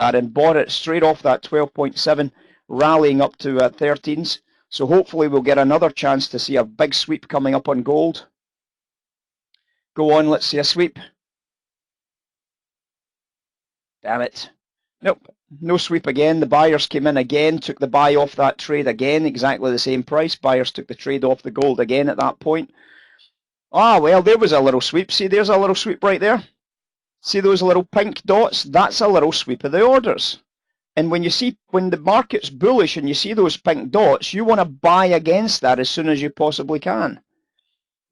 and then bought it straight off that 12.7, rallying up to 13s. So hopefully we'll get another chance to see a big sweep coming up on gold. Go on, let's see a sweep. Damn it. Nope, no sweep again. The buyers came in again, took the buy off that trade again, exactly the same price. Buyers took the trade off the gold again at that point. Ah, well, there was a little sweep. See, there's a little sweep right there. See those little pink dots? That's a little sweep of the orders. And when the market's bullish and you see those pink dots, you want to buy against that as soon as you possibly can.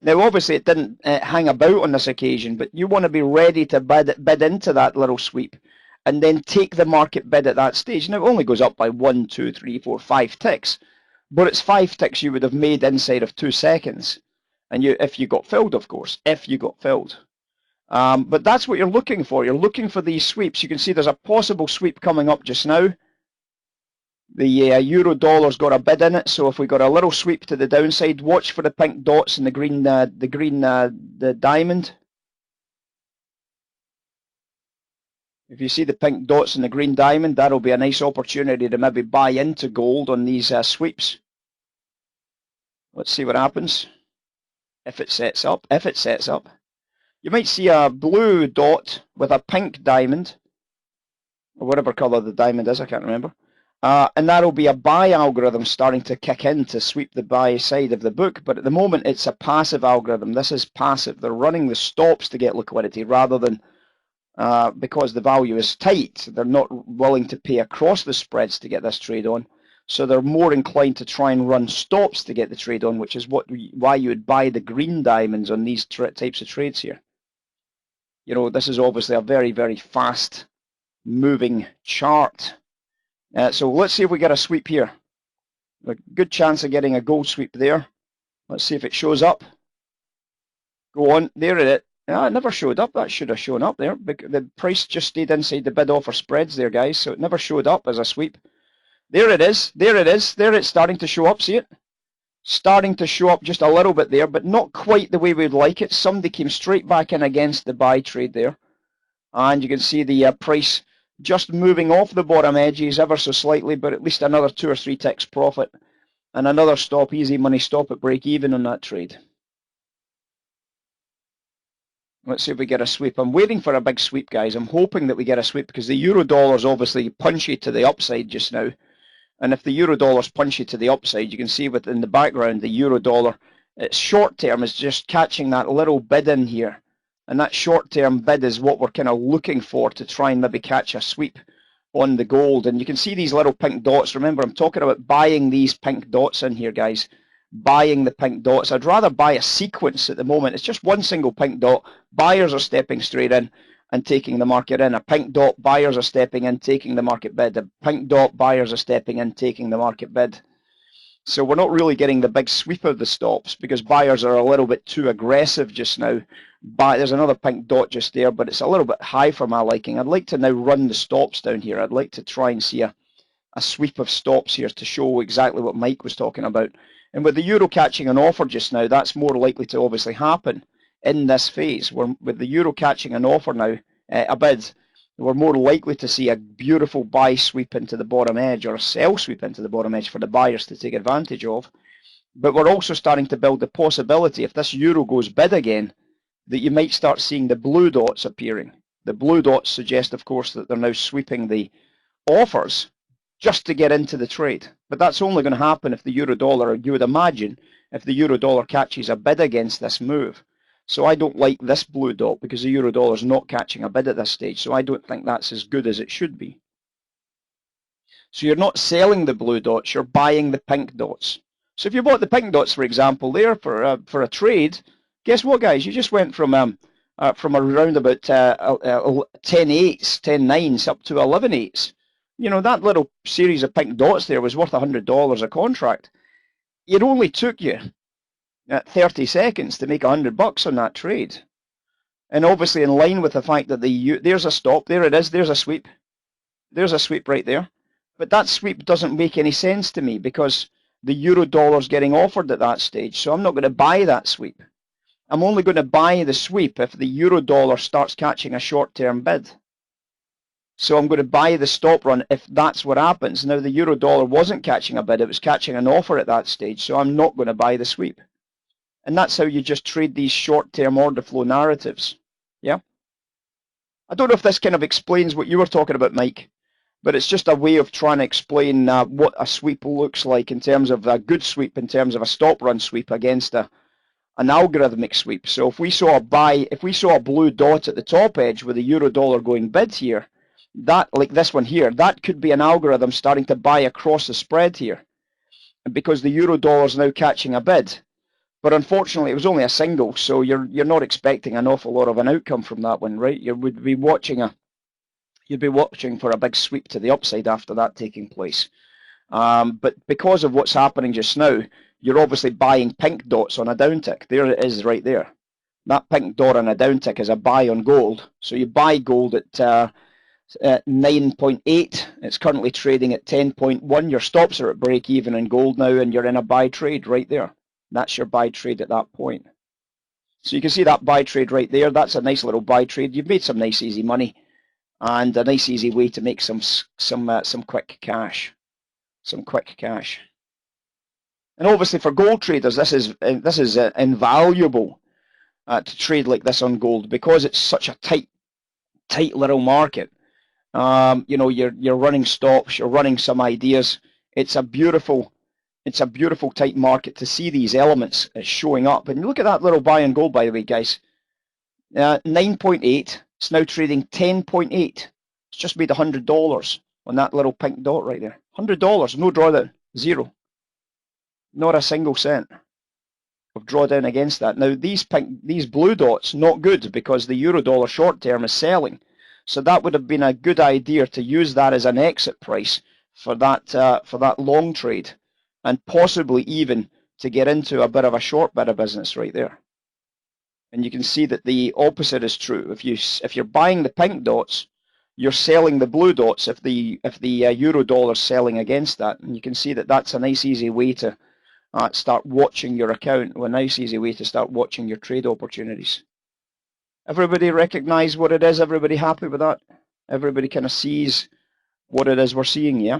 Now, obviously, it didn't hang about on this occasion, but you want to be ready to bid into that little sweep and then take the market bid at that stage. Now, it only goes up by 1, 2, 3, 4, 5 ticks, but it's 5 ticks you would have made inside of 2 seconds. And if you got filled, of course, if you got filled. But that's what you're looking for. You're looking for these sweeps. You can see there's a possible sweep coming up just now. The euro dollar's got a bid in it, so if we got a little sweep to the downside, watch for the pink dots and the diamond. If you see the pink dots and the green diamond, that'll be a nice opportunity to maybe buy into gold on these sweeps. Let's see what happens. If it sets up, you might see a blue dot with a pink diamond, or whatever color the diamond is, I can't remember. And that'll be a buy algorithm starting to kick in to sweep the buy side of the book. But at the moment, it's a passive algorithm. This is passive. They're running the stops to get liquidity rather than because the value is tight. They're not willing to pay across the spreads to get this trade on. So they're more inclined to try and run stops to get the trade on, which is why you would buy the green diamonds on these types of trades here. You know, this is obviously a very, very fast moving chart. So let's see if we get a sweep here. A good chance of getting a gold sweep there. Let's see if it shows up. Go on, there it is. Yeah, it never showed up. That should have shown up there. The price just stayed inside the bid offer spreads there, guys. So it never showed up as a sweep. There it is. There it is. There it's starting to show up. See it? Starting to show up just a little bit there, but not quite the way we'd like it. Somebody came straight back in against the buy trade there. And you can see the price just moving off the bottom edges ever so slightly, but at least another 2 or 3 ticks profit. And another stop, easy money stop at break even on that trade. Let's see if we get a sweep. I'm waiting for a big sweep, guys. I'm hoping that we get a sweep because the euro dollar is obviously punchy to the upside just now. And if the euro dollar is punchy to the upside, you can see within the background, the euro dollar, its short term is just catching that little bid in here. And that short term bid is what we're kind of looking for to try and maybe catch a sweep on the gold. And you can see these little pink dots. Remember, I'm talking about buying these pink dots in here, guys. Buying the pink dots. I'd rather buy a sequence at the moment. It's just one single pink dot. Buyers are stepping straight in and taking the market in. A pink dot, buyers are stepping in, taking the market bid. A pink dot, buyers are stepping in, taking the market bid. So we're not really getting the big sweep of the stops because buyers are a little bit too aggressive just now. There's another pink dot just there, but it's a little bit high for my liking. I'd like to now run the stops down here. I'd like to try and see a sweep of stops here to show exactly what Mike was talking about. And with the euro catching an offer just now, that's more likely to obviously happen in this phase. With the euro catching an offer now, a bid, we're more likely to see a beautiful buy sweep into the bottom edge or a sell sweep into the bottom edge for the buyers to take advantage of. But we're also starting to build the possibility, if this euro goes bid again, that you might start seeing the blue dots appearing. The blue dots suggest, of course, that they're now sweeping the offers just to get into the trade. But that's only going to happen if the euro dollar, you would imagine, if the euro dollar catches a bid against this move. So I don't like this blue dot because the euro dollar is not catching a bid at this stage. So I don't think that's as good as it should be. So you're not selling the blue dots, you're buying the pink dots. So if you bought the pink dots, for example, there for a trade, guess what, guys? You just went from around about 10 eights, 10 nines up to 11 eights. You know, that little series of pink dots there was worth $100 a contract. It only took you 30 seconds to make $100 on that trade. And obviously in line with the fact that there's a stop, there it is, there's a sweep. There's a sweep right there. But that sweep doesn't make any sense to me because the euro dollar's getting offered at that stage. So I'm not going to buy that sweep. I'm only going to buy the sweep if the euro dollar starts catching a short-term bid. So I'm going to buy the stop run if that's what happens. Now the euro dollar wasn't catching a bid, it was catching an offer at that stage, so I'm not going to buy the sweep. And that's how you just trade these short-term order flow narratives. Yeah? I don't know if this kind of explains what you were talking about, Mike, but it's just a way of trying to explain what a sweep looks like in terms of a good sweep, in terms of a stop run sweep against an algorithmic sweep. So if we saw a blue dot at the top edge with the euro dollar going bid here, that, like this one here, that could be an algorithm starting to buy across the spread here, because the euro dollar is now catching a bid. But unfortunately, it was only a single, so you're not expecting an awful lot of an outcome from that one, right? You'd be watching for a big sweep to the upside after that taking place. But because of what's happening just now, you're obviously buying pink dots on a downtick. There it is, right there. That pink dot on a downtick is a buy on gold. So you buy gold at 9.8. It's currently trading at 10.1. Your stops are at break even in gold now, and you're in a buy trade right there. That's your buy trade at that point. So you can see that buy trade right there. That's a nice little buy trade. You've made some nice easy money, and a nice easy way to make some quick cash. Some quick cash. And obviously for gold traders, this is invaluable to trade like this on gold, because it's such a tight little market. You know, you're running stops, you're running some ideas. It's a beautiful tight market to see these elements showing up. And look at that little buy on gold, by the way, guys. 9.8. It's now trading 10.8. It's just made $100 on that little pink dot right there. $100, no drawdown, zero. Not a single cent of drawdown against that. Now these blue dots, not good, because the euro dollar short term is selling. So that would have been a good idea to use that as an exit price for that long trade, and possibly even to get into a bit of a short bit of business right there. And you can see that the opposite is true. If you're buying the pink dots, you're selling the blue dots if the euro dollar is selling against that. And you can see that that's a nice easy way to start watching your account, a nice easy way to start watching your trade opportunities. Everybody recognize what it is? Everybody happy with that? Everybody kind of sees what it is we're seeing, yeah?